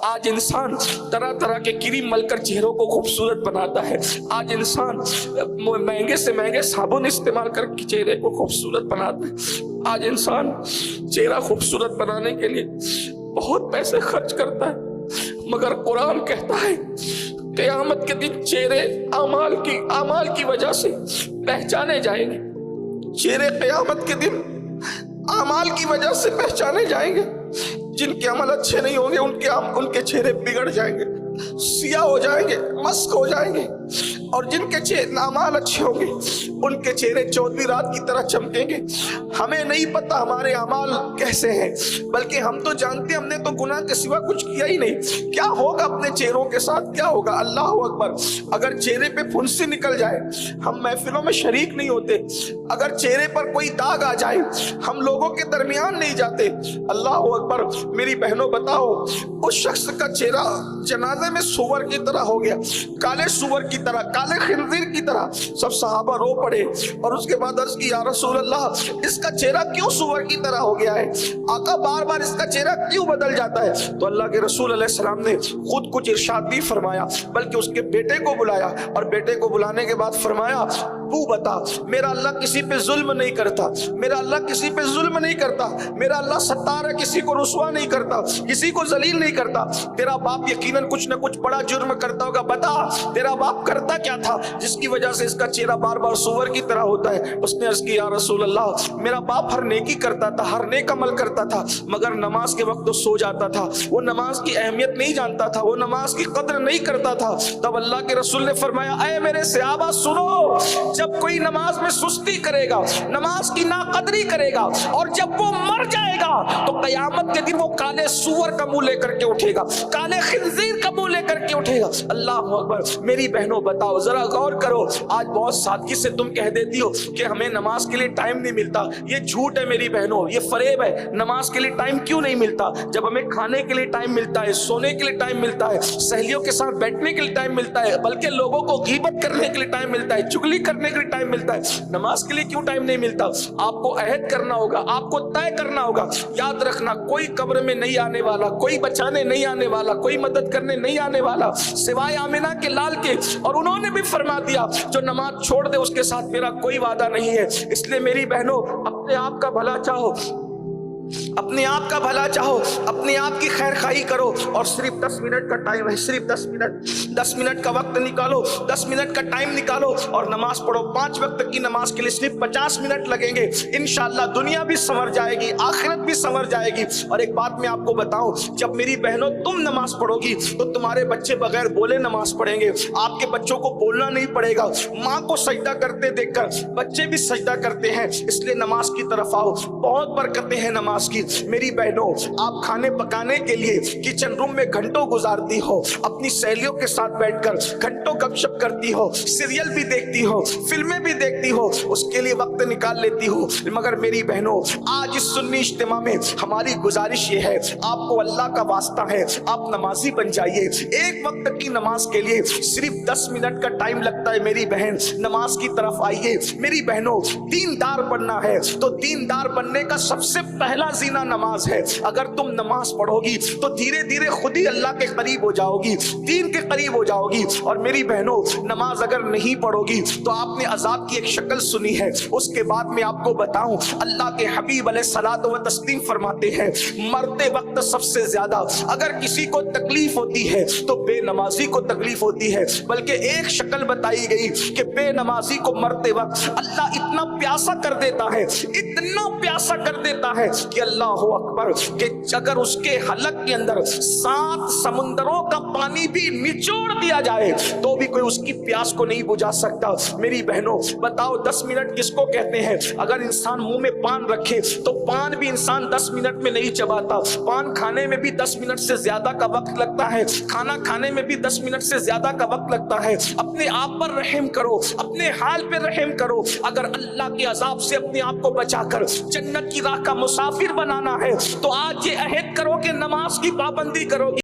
آج انسان طرح طرح کے کریم مل کر چہروں کو خوبصورت بناتا ہے. آج انسان مہنگے سے مہنگے صابن استعمال کر کے چہرے کو خوبصورت بناتا ہے. آج انسان چہرہ خوبصورت بنانے کے لیے بہت پیسے خرچ کرتا ہے. مگر قرآن کہتا ہے قیامت کے دن چہرے اعمال کی وجہ سے پہچانے جائیں گے. چہرے قیامت کے دن اعمال کی وجہ سے پہچانے جائیں گے. جن کے عمل اچھے نہیں ہوں گے ان کے چہرے بگڑ جائیں گے، سیاہ ہو جائیں گے، مسک ہو جائیں گے. اور جن کے اعمال اچھے ہوں گے ان کے چہرے چودھویں رات کی طرح چمکیں گے. ہمیں نہیں پتا ہمارے اعمال کیسے ہیں، بلکہ ہم تو جانتے ہیں ہم نے تو گناہ کے سوا کچھ کیا ہی نہیں. کیا ہوگا اپنے چہروں کے ساتھ، کیا ہوگا؟ اللہ اکبر. اگر چہرے پہ پھنسی نکل جائے ہم محفلوں میں شریک نہیں ہوتے. اگر چہرے پر کوئی داغ آ جائے ہم لوگوں کے درمیان نہیں جاتے. اللہ اکبر. میری بہنوں بتاؤ، اس شخص کا چہرہ جنازے میں سور کی طرح ہو گیا، کالے سور کی طرح، کالے خنزیر کی طرح. سب صحابہ رو پڑے اور اس کے بعد عرض کی یا رسول اللہ اس کا چہرہ کیوں سور کی طرح ہو گیا ہے؟ آقا بار بار اس کا چہرہ کیوں بدل جاتا ہے؟ تو اللہ کے رسول علیہ السلام نے خود کچھ ارشاد نہیں فرمایا، بلکہ اس کے بیٹے کو بلایا اور بیٹے کو بلانے کے بعد فرمایا تو بتا، میرا اللہ کسی پہ ظلم نہیں کرتا، میرا اللہ کسی پہ ظلم نہیں کرتا، میرا اللہ ستار ہے، کسی کو رسوا نہیں کرتا، کسی کو ذلیل نہیں کرتا. تیرا باپ یقیناً کچھ نہ کچھ بڑا جرم کرتا ہوگا، بتا تیرا باپ کرتا کیا تھا جس کی وجہ سے اس کا چہرہ بار بار سور کی طرح ہوتا ہے؟ اس نے عرض کی یا رسول اللہ میرا باپ ہر نیکی کرتا تھا، ہر نیک عمل کرتا تھا، مگر نماز کے وقت تو سو جاتا تھا. وہ نماز کی اہمیت نہیں جانتا تھا، وہ نماز کی قدر نہیں کرتا تھا. تب اللہ کے رسول نے فرمایا اے میرے صحابہ سنو، جب کوئی نماز میں سستی کرے گا، نماز کی ناقدری کرے گا، اور جب وہ مر جائے گا تو قیامت کے دن وہ کالے سور کا منہ لے کر کے اٹھے گا، کالے خنزیر کا منہ لے کر کے اٹھے گا. اللہ اکبر. میری بہنوں بتاؤ، ذرا غور کرو. آج بہت سادگی سے تم کہہ دیتی ہو کہ ہمیں نماز کے لیے ٹائم نہیں ملتا. یہ جھوٹ ہے میری بہنوں، یہ فریب ہے. نماز کے لیے ٹائم کیوں نہیں ملتا؟ جب ہمیں کھانے کے لیے ٹائم ملتا ہے، سونے کے لیے ٹائم ملتا ہے، سہیلیوں کے ساتھ بیٹھنے کے لیے ٹائم ملتا ہے، بلکہ لوگوں کو غیبت کرنے کے لیے ٹائم ملتا ہے، چگلی کرنے کے لیے ٹائم ملتا ہے، نماز کے لیے کیوں ٹائم نہیں ملتا؟ آپ کو عہد کرنا ہوگا، آپ کو طے کرنا ہوگا. یاد رکھنا کوئی قبر میں نہیں آنے والا، کوئی بچانے نہیں آنے والا، کوئی مدد کرنے نہیں آنے والا سوائے آمنہ کے لال کے. اور انہوں نے بھی فرما دیا جو نماز چھوڑ دے اس کے ساتھ میرا کوئی وعدہ نہیں ہے. اس لیے میری بہنوں اپنے آپ کا بھلا چاہو، اپنے آپ کا بھلا چاہو، اپنے آپ کی خیر خواہی کرو. اور صرف 10 منٹ کا ٹائم ہے، صرف 10 منٹ کا وقت نکالو، 10 منٹ کا ٹائم نکالو اور نماز پڑھو. 5 وقت کی نماز کے لیے صرف 50 منٹ لگیں گے. انشاءاللہ دنیا بھی سنور جائے گی، آخرت بھی سنور جائے گی. اور ایک بات میں آپ کو بتاؤں، جب میری بہنوں تم نماز پڑھو گی تو تمہارے بچے بغیر بولے نماز پڑھیں گے. آپ کے بچوں کو بولنا نہیں پڑے گا. ماں کو سجدہ کرتے دیکھ کر بچے بھی سجدہ کرتے ہیں. اس لیے نماز کی طرف آؤ، بہت برکتیں ہیں نماز کی. میری بہنوں آپ کھانے پکانے کے لیے کچن روم میں گھنٹوں گزارتی ہو، اپنی سہیلیوں کے ساتھ بیٹھ کر گھنٹوں گپ شپ کرتی ہو، سیریل بھی دیکھتی ہو، فلمیں بھی دیکھتی ہو، اس کے لیے وقت نکال لیتی ہو. مگر میری بہنوں آج اس سنی اجتماع میں ہماری گزارش یہ ہے، آپ کو اللہ کا واسطہ ہے آپ نمازی بن جائیے. ایک وقت کی نماز کے لیے صرف 10 منٹ کا ٹائم لگتا ہے. میری بہن نماز کی طرف آئیے. میری بہنوں دیندار بننا ہے تو دیندار بننے کا سب سے پہلا زینہ نماز ہے. اگر تم نماز پڑھو گی تو دھیرے دھیرے خود ہی اللہ کے قریب ہو جاؤ گی، دین کے قریب ہو جاؤ گی. اور میری بہنوں نماز اگر نہیں پڑھو گی تو آپ نے عذاب کی ایک شکل سنی ہے. اس کے بعد میں آپ کو بتاؤں اللہ کے حبیب علیہ الصلوۃ و تسلیم فرماتے ہیں مرتے وقت سب سے زیادہ اگر کسی کو تکلیف ہوتی ہے تو بے نمازی کو تکلیف ہوتی ہے. بلکہ ایک شکل بتائی گئی کہ بے نمازی کو مرتے وقت اللہ اتنا پیاسا کر دیتا ہے، اتنا پیاسا کر دیتا ہے کہ اللہ اکبر کہ اگر اس کے حلق کے اندر 7 سمندروں کا پانی بھی نچوڑ دیا جائے تو بھی کوئی اس کی پیاس کو نہیں بجھا سکتا. میری بہنوں بتاؤ 10 منٹ کس کو کہتے ہیں؟ اگر انسان منہ میں پان رکھے تو پان بھی انسان 10 منٹ میں نہیں چباتا. پان کھانے میں بھی 10 منٹ سے زیادہ کا وقت لگتا ہے، کھانا کھانے میں بھی 10 منٹ سے زیادہ کا وقت لگتا ہے. اپنے آپ پر رحم کرو، اپنے حال پہ رحم کرو. اگر اللہ کے عذاب سے اپنے آپ کو بچا کر جنت کی راہ کا مسافر بنانا ہے تو آج یہ عہد کرو کہ نماز کی پابندی کرو گی.